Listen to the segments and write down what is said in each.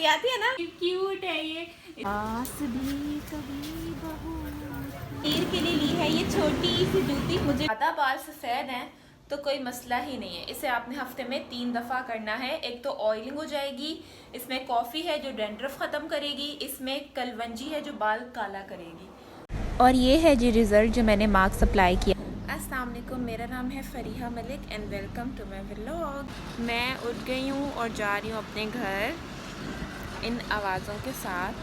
हंसी आती है ना, क्यूट है ये। भी कभी बहू तीर के लिए ली है ये छोटी सी जूती। मुझे ज़्यादा बाल सफ़ेद हैं तो कोई मसला ही नहीं है। इसे आपने हफ्ते में 3 दफ़ा करना है। एक तो ऑयलिंग हो जाएगी, इसमें कॉफ़ी है जो डैंड्रफ ख़त्म करेगी, इसमें कलवंजी है जो बाल काला करेगी, और ये है जी रिज़ल्ट जो मैंने मास्क अप्लाई किया। अस्सलाम वालेकुम, मेरा नाम है Fariha Malik and welcome to my vlog. मैं उठ गई हूँ और जा रही हूँ अपने घर इन आवाज़ों के साथ।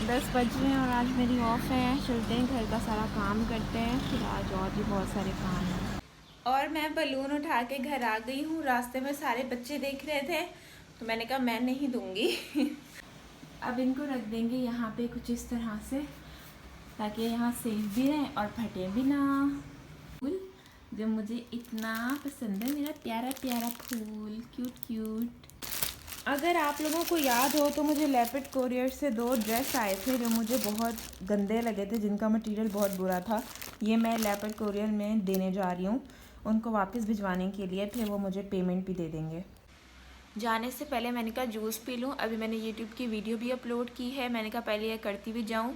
10 बज रहे हैं और आज मेरी ऑफ है। चलते हैं घर का सारा काम करते हैं, फिर आज और भी बहुत सारे काम हैं। और मैं बलून उठा के घर आ गई हूँ। रास्ते में सारे बच्चे देख रहे थे तो मैंने कहा मैं नहीं दूँगी अब इनको रख देंगे यहाँ पे कुछ इस तरह से, ताकि यहाँ सेफ भी रहें और फटे भी ना। फूल जो मुझे इतना पसंद है, मेरा प्यारा प्यारा फूल, क्यूट क्यूट। अगर आप लोगों को याद हो तो मुझे लेपर्ड कोरियर से 2 ड्रेस आए थे जो मुझे बहुत गंदे लगे थे, जिनका मटेरियल बहुत बुरा था। ये मैं लेपर्ड कोरियर में देने जा रही हूँ उनको वापस भिजवाने के लिए, फिर वो मुझे पेमेंट भी दे देंगे। जाने से पहले मैंने कहा जूस पी लूँ। अभी मैंने यूट्यूब की वीडियो भी अपलोड की है, मैंने कहा पहले ये करती भी जाऊँ,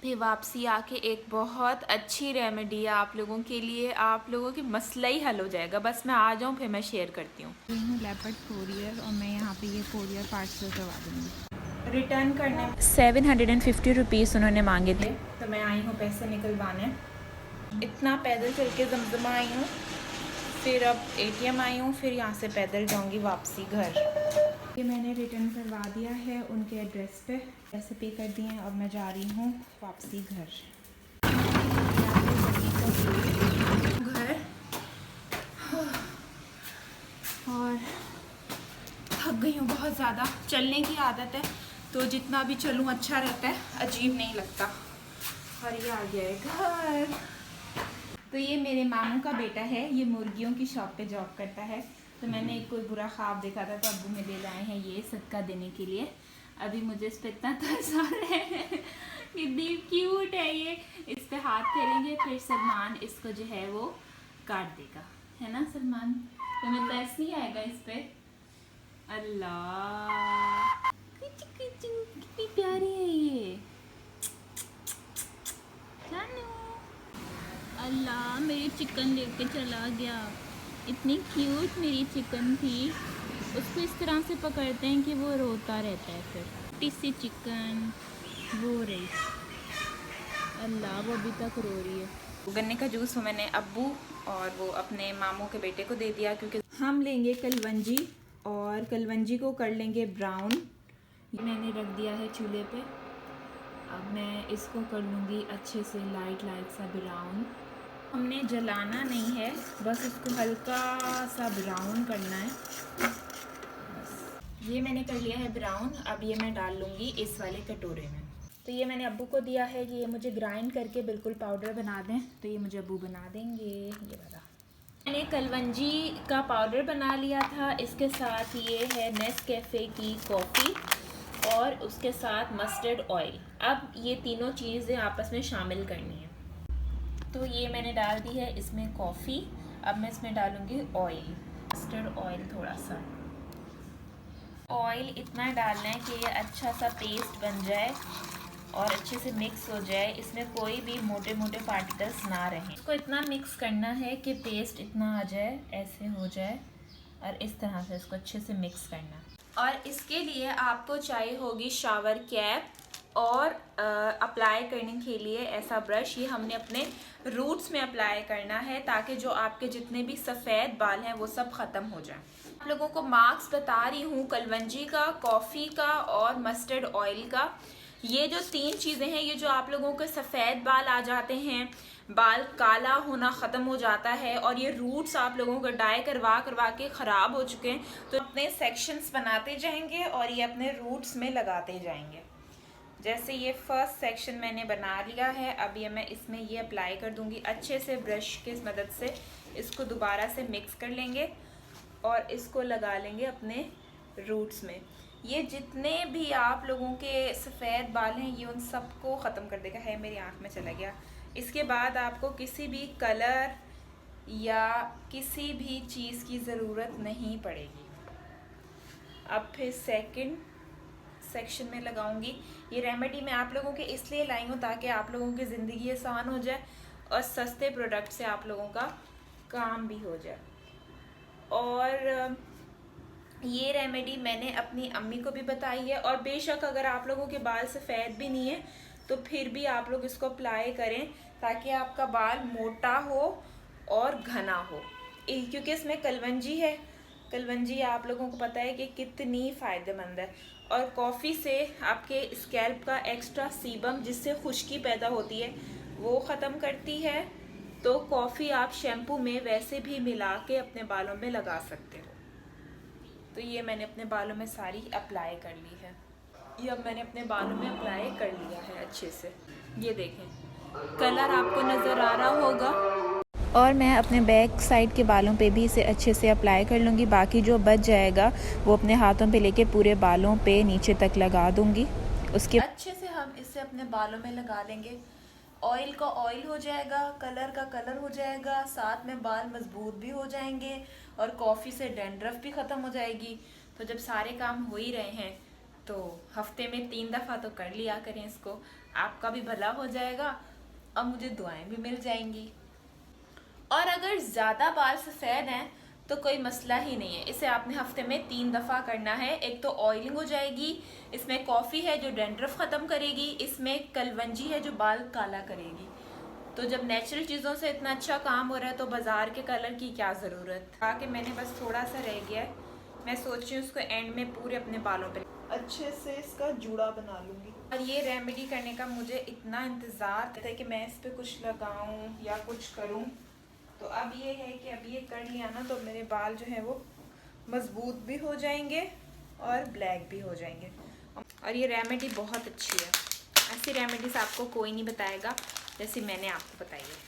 फिर वापसी आके एक बहुत अच्छी रेमेडी है आप लोगों के लिए। आप लोगों की मसला ही हल हो जाएगा, बस मैं आ जाऊँ फिर मैं शेयर करती हूँ। लेपर्ड कोरियर और मैं यहाँ पे ये कोरियर पार्सल करवा दूँगी। रिटर्न करने 750 रुपीज़ उन्होंने मांगे थे, तो मैं आई हूँ पैसे निकलवाने। इतना पैदल चल के जमजमा आई हूँ, फिर अब ATM आई हूँ, फिर यहाँ से पैदल जाऊँगी वापसी घर। ये मैंने रिटर्न करवा दिया है उनके एड्रेस पे, पैसे पे कर दिए हैं। अब मैं जा रही हूँ वापसी घर। और थक गई हूँ बहुत ज़्यादा। चलने की आदत है तो जितना भी चलूँ अच्छा रहता है, अजीब नहीं लगता। और ये आ गया है घर। तो ये मेरे मामू का बेटा है, ये मुर्गियों की शॉप पे जॉब करता है। तो मैंने एक कोई बुरा ख्वाब देखा था तो अब्बू मेरे लाए हैं ये सदका देने के लिए। अभी मुझे इस पर इतना तरस आ रहा है, कितनी क्यूट है ये। इस पे हाथ फेरेंगे फिर सलमान इसको जो है वो काट देगा, है ना सलमान? तुम्हें तरस नहीं आएगा इस पे? अल्लाह कितनी प्यारी है ये। अल्लाह मेरी चिकन लेके चला गया। इतनी क्यूट मेरी चिकन थी। उसको इस तरह से पकड़ते हैं कि वो रोता रहता है। फिर टिसी चिकन रो रही, अल्लाह वो अभी तक रो रही है। गन्ने का जूस वो मैंने अब्बू और वो अपने मामू के बेटे को दे दिया, क्योंकि हम लेंगे कलवंजी और कलवंजी को कर लेंगे ब्राउन। ये मैंने रख दिया है चूल्हे पे। अब मैं इसको कर लूँगी अच्छे से लाइट सा ब्राउन। हमने जलाना नहीं है, बस इसको हल्का सा ब्राउन करना है बस। ये मैंने कर लिया है ब्राउन। अब ये मैं डाल लूँगी इस वाले कटोरे में। तो ये मैंने अब्बू को दिया है कि ये मुझे ग्राइंड करके बिल्कुल पाउडर बना दें, तो ये मुझे अब्बू बना देंगे। ये वाला मैंने कलवंजी का पाउडर बना लिया था। इसके साथ ये है नेस्कैफ़े की कॉफ़ी और उसके साथ मस्टर्ड ऑयल। अब ये तीनों चीज़ें आपस में शामिल करनी है। तो ये मैंने डाल दी है इसमें कॉफ़ी। अब मैं इसमें डालूँगी ऑयल, मस्टर्ड ऑयल थोड़ा सा। ऑयल इतना डालना है कि ये अच्छा सा पेस्ट बन जाए और अच्छे से मिक्स हो जाए, इसमें कोई भी मोटे मोटे पार्टिकल्स ना रहें। इसको इतना मिक्स करना है कि पेस्ट इतना आ जाए, ऐसे हो जाए, और इस तरह से इसको अच्छे से मिक्स करना है। और इसके लिए आपको चाहिए होगी शावर कैप और अप्लाई करने के लिए ऐसा ब्रश। ये हमने अपने रूट्स में अप्लाई करना है ताकि जो आपके जितने भी सफ़ेद बाल हैं वो सब ख़त्म हो जाएं। आप लोगों को मार्क्स बता रही हूँ कलवंजी का, कॉफ़ी का और मस्टर्ड ऑयल का। ये जो 3 चीज़ें हैं, ये जो आप लोगों के सफ़ेद बाल आ जाते हैं, बाल काला होना ख़त्म हो जाता है और ये रूट्स आप लोगों को डाई करवा के ख़राब हो चुके हैं, तो अपने सेक्शंस बनाते जाएंगे और ये अपने रूट्स में लगाते जाएंगे। जैसे ये फर्स्ट सेक्शन मैंने बना लिया है। अब ये मैं इसमें ये अप्लाई कर दूंगी अच्छे से ब्रश की मदद से। इसको दोबारा से मिक्स कर लेंगे और इसको लगा लेंगे अपने रूट्स में। ये जितने भी आप लोगों के सफ़ेद बाल हैं ये उन सबको ख़त्म कर देगा। है मेरी आँख में चला गया। इसके बाद आपको किसी भी कलर या किसी भी चीज़ की ज़रूरत नहीं पड़ेगी। अब फिर सेकंड सेक्शन में लगाऊंगी। ये रेमेडी मैं आप लोगों के इसलिए लाई हूँ ताकि आप लोगों की ज़िंदगी आसान हो जाए और सस्ते प्रोडक्ट से आप लोगों का काम भी हो जाए। और ये रेमेडी मैंने अपनी अम्मी को भी बताई है, और बेशक अगर आप लोगों के बाल सफ़ेद भी नहीं है तो फिर भी आप लोग इसको अप्लाई करें ताकि आपका बाल मोटा हो और घना हो, क्योंकि इसमें कलवंजी है। कलवंजी आप लोगों को पता है कि कितनी फ़ायदेमंद है, और कॉफ़ी से आपके स्कैल्प का एक्स्ट्रा सीबम जिससे खुश्की पैदा होती है वो ख़त्म करती है। तो कॉफ़ी आप शैम्पू में वैसे भी मिला के अपने बालों में लगा सकते हो। तो ये मैंने अपने बालों में सारी अप्लाई कर ली है। ये अब मैंने अपने बालों में अप्लाई कर लिया है अच्छे से। ये देखें कलर आपको नज़र आ रहा होगा। और मैं अपने बैक साइड के बालों पे भी इसे अच्छे से अप्लाई कर लूँगी। बाकी जो बच जाएगा वो अपने हाथों पे लेके पूरे बालों पे नीचे तक लगा दूँगी। उसके अच्छे से हम इसे अपने बालों में लगा लेंगे। ऑयल का ऑयल हो जाएगा, कलर का कलर हो जाएगा, साथ में बाल मजबूत भी हो जाएंगे और कॉफ़ी से डैंड्रफ भी ख़त्म हो जाएगी। तो जब सारे काम हो ही रहे हैं तो हफ्ते में 3 दफ़ा तो कर लिया करें इसको, आपका भी भला हो जाएगा और मुझे दुआएं भी मिल जाएंगी। और अगर ज़्यादा बाल सफ़ेद हैं तो कोई मसला ही नहीं है, इसे आपने हफ्ते में 3 दफ़ा करना है। एक तो ऑयलिंग हो जाएगी, इसमें कॉफ़ी है जो डैंड्रफ ख़त्म करेगी, इसमें कलवंजी है जो बाल काला करेगी। तो जब नेचुरल चीज़ों से इतना अच्छा काम हो रहा है तो बाज़ार के कलर की क्या ज़रूरत। आके मैंने बस थोड़ा सा रह गया है, मैं सोच रही हूँ उसको एंड में पूरे अपने बालों पे अच्छे से इसका जूड़ा बना लूँगी। और ये रेमेडी करने का मुझे इतना इंतज़ार था कि मैं इस पर कुछ लगाऊँ या कुछ करूँ। तो अब ये है कि अब ये कर लिया ना तो मेरे बाल जो है वो मजबूत भी हो जाएंगे और ब्लैक भी हो जाएंगे। और ये रेमेडी बहुत अच्छी है, ऐसी रेमेडीज आपको कोई नहीं बताएगा जैसे मैंने आपको बताई है।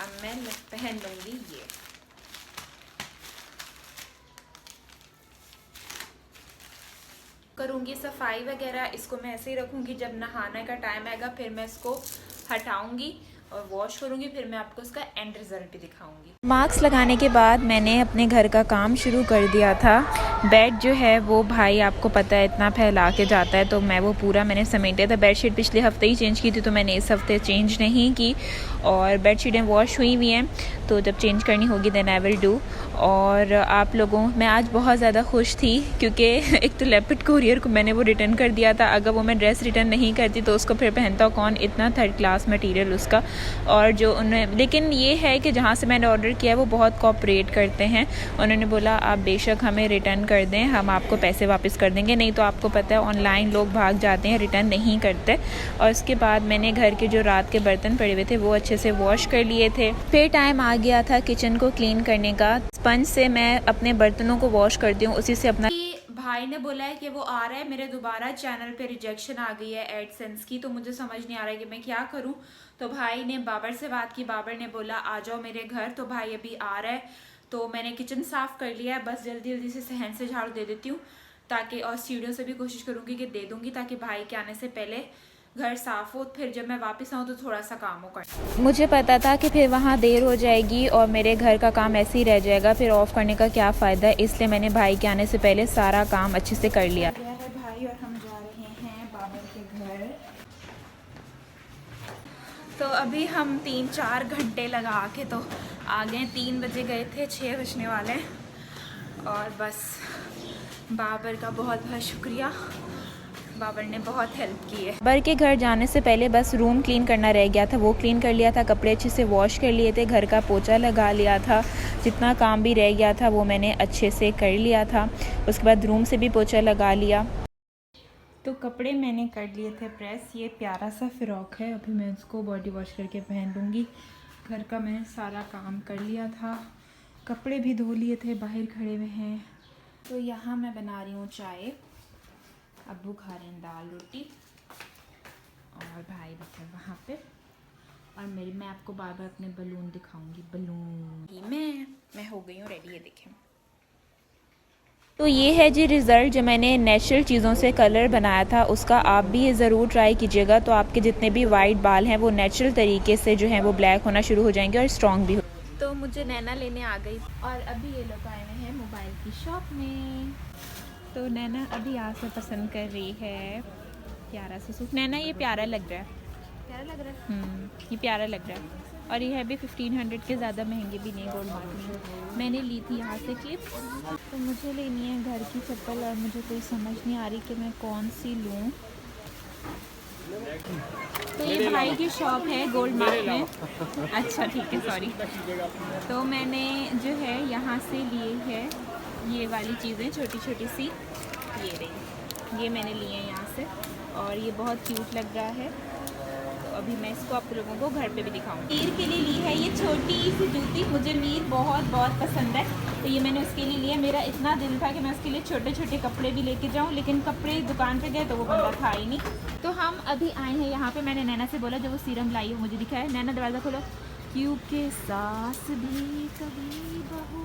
अब मैं पहन लूँगी ये। करूँगी सफाई वगैरह, इसको मैं ऐसे ही रखूँगी। जब नहाने का टाइम आएगा फिर मैं इसको हटाऊँगी और वॉश करूँगी, फिर मैं आपको इसका एंड रिज़ल्ट भी दिखाऊंगी। मास्क लगाने के बाद मैंने अपने घर का काम शुरू कर दिया था। बेड जो है वो भाई आपको पता है इतना फैला के जाता है, तो मैं वो पूरा मैंने समेटा था। बेडशीट पिछले हफ्ते ही चेंज की थी तो मैंने इस हफ्ते चेंज नहीं की, और बेडशीटें वॉश हुई हुई हैं, तो जब चेंज करनी होगी देन आई विल डू। और आप लोगों, मैं आज बहुत ज़्यादा खुश थी क्योंकि एक तो लेपिड कोरियर को मैंने वो रिटर्न कर दिया था। अगर वो मैं ड्रेस रिटर्न नहीं करती तो उसको फिर पहनता कौन, इतना 3rd क्लास मटीरियल उसका। और जो उन्हें, लेकिन ये है कि जहाँ से मैंने ऑर्डर किया है वो बहुत कोऑपरेट करते हैं। उन्होंने बोला आप बेशक हमें रिटर्न कर दें, हम आपको पैसे वापस कर देंगे। नहीं तो आपको पता है ऑनलाइन लोग भाग जाते हैं, रिटर्न नहीं करते। और उसके बाद मैंने घर के जो रात के बर्तन पड़े हुए थे वो अच्छे से वॉश कर लिए थे। फिर टाइम आ गया था किचन को क्लीन करने का। स्पंज से मैं अपने बर्तनों को वॉश करती हूँ, उसी से अपना। भाई ने बोला है कि वो आ रहा है, मेरे दोबारा चैनल पे रिजेक्शन आ गई है एडसेंस की, तो मुझे समझ नहीं आ रहा है कि मैं क्या करूं। तो भाई ने बाबर से बात की, बाबर ने बोला आ जाओ मेरे घर। तो भाई अभी आ रहा है, तो मैंने किचन साफ़ कर लिया है, बस जल्दी जल्दी से सहन से झाड़ू दे देती हूँ ताकि, और सीढ़ियों से भी कोशिश करूँगी कि दे दूँगी ताकि भाई के आने से पहले घर साफ़ हो। फिर जब मैं वापस आऊँ तो थोड़ा सा काम हो कर। मुझे पता था कि फिर वहाँ देर हो जाएगी और मेरे घर का काम ऐसे ही रह जाएगा, फिर ऑफ़ करने का क्या फ़ायदा है, इसलिए मैंने भाई के आने से पहले सारा काम अच्छे से कर लिया है। भाई और हम जा रहे हैं बाबर के घर। तो अभी हम 3-4 घंटे लगा के तो आ गए। 3 बजे गए थे, 6 बजने वाले, और बस बाबर का बहुत बहुत शुक्रिया, बाबर ने बहुत हेल्प की है। बाबर के घर जाने से पहले बस रूम क्लीन करना रह गया था, वो क्लीन कर लिया था। कपड़े अच्छे से वॉश कर लिए थे, घर का पोछा लगा लिया था, जितना काम भी रह गया था वो मैंने अच्छे से कर लिया था। उसके बाद रूम से भी पोछा लगा लिया। तो कपड़े मैंने कर लिए थे प्रेस। ये प्यारा सा फ़्रॉक है, अभी मैं इसको बॉडी वॉश करके पहन लूँगी। घर का मैंने सारा काम कर लिया था, कपड़े भी धो लिए थे, बाहर खड़े हुए हैं। तो यहाँ मैं बना रही हूँ चाय, अब्बू खा रहे हैं दाल रोटी, और भाई बैठे वहाँ पे। और मैं आपको बार बार अपने बलून दिखाऊंगी। बलून मैं हो गई हूँ रेडी, ये देखें। तो ये है जी रिज़ल्ट जो मैंने नेचुरल चीज़ों से कलर बनाया था उसका। आप भी ये ज़रूर ट्राई कीजिएगा, तो आपके जितने भी वाइट बाल हैं वो नेचुरल तरीके से जो हैं वो ब्लैक होना शुरू हो जाएंगे और स्ट्रॉन्ग भी हो। तो मुझे नैना लेने आ गई और अभी ये लोग आए हुए हैं मोबाइल की शॉप में। तो नैना अभी यहाँ से पसंद कर रही है प्यारा सा सूट। नैना ये प्यारा लग रहा है, प्यारा लग रहा है। ये प्यारा लग रहा है और ये है भी 1500 के, ज़्यादा महंगे भी नहीं गोल्ड मार्ट में। मैंने ली थी यहाँ से क्लिप। तो मुझे लेनी है घर की चप्पल और मुझे कोई समझ नहीं आ रही कि मैं कौन सी लूँ। तो ये भाई की शॉप है गोल्ड मार्ट में। अच्छा ठीक है, सॉरी। तो मैंने जो है यहाँ से लिए है ये वाली चीज़ें छोटी छोटी सी, ये रही, ये मैंने लिए हैं यहाँ से और ये बहुत क्यूट लग रहा है। तो अभी मैं इसको आप लोगों को घर पे भी दिखाऊंगी। मीर के लिए ली है ये छोटी सी जूती, मुझे मीर बहुत बहुत पसंद है तो ये मैंने उसके लिए लिया। मेरा इतना दिल था कि मैं उसके लिए छोटे छोटे कपड़े भी लेके जाऊं, लेकिन कपड़े दुकान पे गए तो वो बंदा था ही नहीं। तो हम अभी आए हैं यहाँ पे। मैंने नैना से बोला जब वो सीरम लाई हो मुझे दिखाया। नैना दरवाज़ा खोलो। क्योंकि सास भी कभी बहू।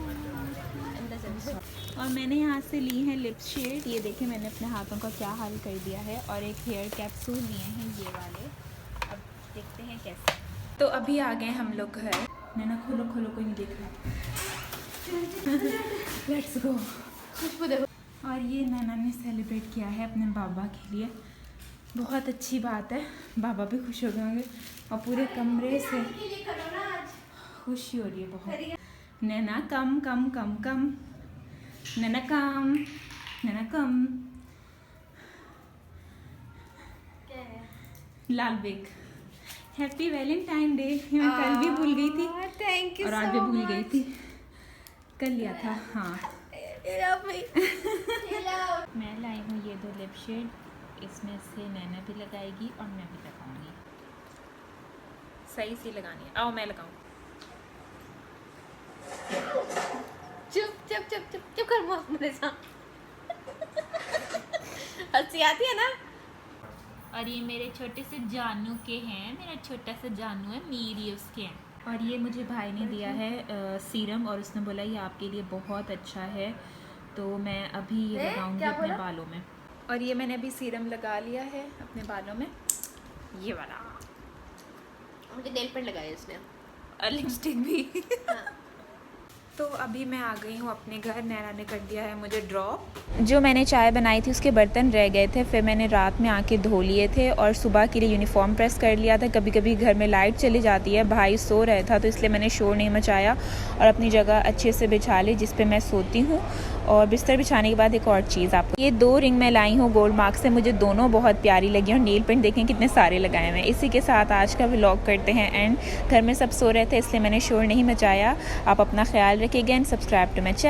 और मैंने यहाँ से ली है लिप शेड। ये देखें मैंने अपने हाथों का क्या हाल कर दिया है। और एक हेयर कैप्सूल लिए हैं ये वाले, अब देखते हैं कैसे। तो अभी आ गए हम लोग घर। नैना खोलो खोलो, कोई नहीं देख रहा। Let's go. खुशबू देखो। और ये नैना ने सेलिब्रेट किया है अपने बाबा के लिए, बहुत अच्छी बात है। बाबा भी खुश हो गए होंगे और पूरे कमरे से खुशी हो रही है बहुत। नैना कम कम कम कम, नैना कम, नैना कम। क्या है? लाल बेग। Happy Valentine day. मैं कल भी भूल गई थी थैंक यू और आज भी भूल गई थी। कल लिया था, हाँ। मैं लाई हूँ ये 2 लिप शेड, इसमें से नैना भी लगाएगी और मैं भी लगाऊंगी। सही से लगानी है। आओ मैं लगाऊं। चुप चुप चुप चुप चुप कर मेरे साथ। हंसी आती है ना। और ये मेरे छोटे से जानू के हैं, मेरा छोटा सा जानू है, मेरी उसके हैं। और ये मुझे भाई ने दिया है सीरम और उसने बोला ये आपके लिए बहुत अच्छा है, तो मैं अभी ये लगाऊंगी अपने बालों में। और ये मैंने अभी सीरम लगा लिया है अपने बालों में, ये वाला। मुझे नेल पेंट लगाया इसने और लिपस्टिक भी। हाँ। तो अभी मैं आ गई हूँ अपने घर। नैना ने कर दिया है मुझे ड्रॉप। जो मैंने चाय बनाई थी उसके बर्तन रह गए थे, फिर मैंने रात में आके धो लिए थे और सुबह के लिए यूनिफॉर्म प्रेस कर लिया था। कभी कभी घर में लाइट चली जाती है, भाई सो रहा था तो इसलिए मैंने शोर नहीं मचाया और अपनी जगह अच्छे से बिछा ली जिस पे मैं सोती हूँ। और बिस्तर बिछाने के बाद एक और चीज़, आपको ये 2 रिंग मैं लाई हूँ गोल्ड मार्क से, मुझे दोनों बहुत प्यारी लगी और नेल पेंट देखें कितने सारे लगाए हुए हैं। इसी के साथ आज का व्लॉग करते हैं एंड। घर में सब सो रहे थे इसलिए मैंने शोर नहीं मचाया। आप अपना ख्याल रखिएगा and subscribe to my channel.